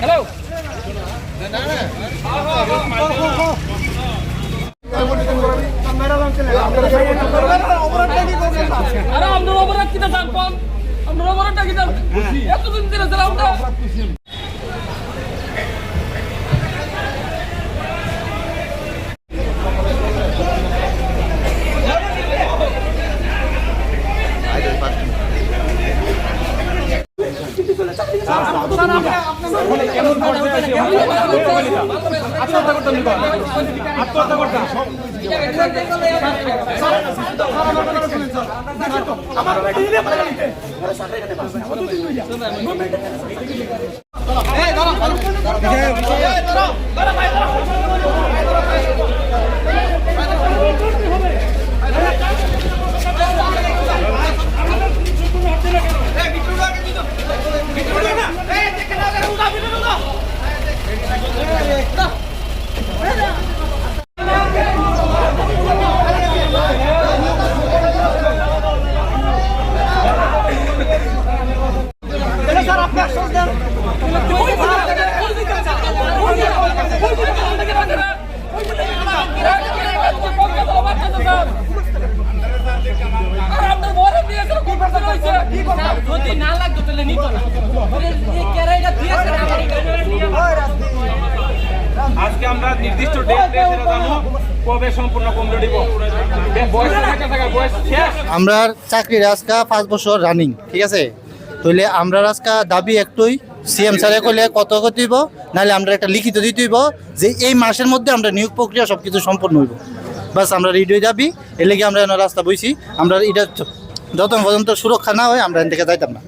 Hello আরে আমরা অপরাধ কিনা জানপান আমরা অপরাধটা কি জান এতদিন ধরে যারা আমরা আজকে আমরা নির্দিষ্ট কবে সম্পূর্ণ কমপ্লিট দিব আমরা চাকরির আজকে 5 বছর রানিং ঠিক আছে তাহলে আমরা আজকে দাবি একটুই সিএম স্যারে কইলে কত দিব নাহলে আমরা একটা লিখিত দিতে হইব যে এই মাসের মধ্যে আমরা নিয়োগ প্রক্রিয়া সবকিছু সম্পূর্ণ হইব বাস আমরা রেডি হয়ে যাবি এর লেগে আমরা রাস্তা বইছি আমরা এটা যত পর্যন্ত সুরক্ষা না হয় আমরা এখান থেকে যাইতাম না।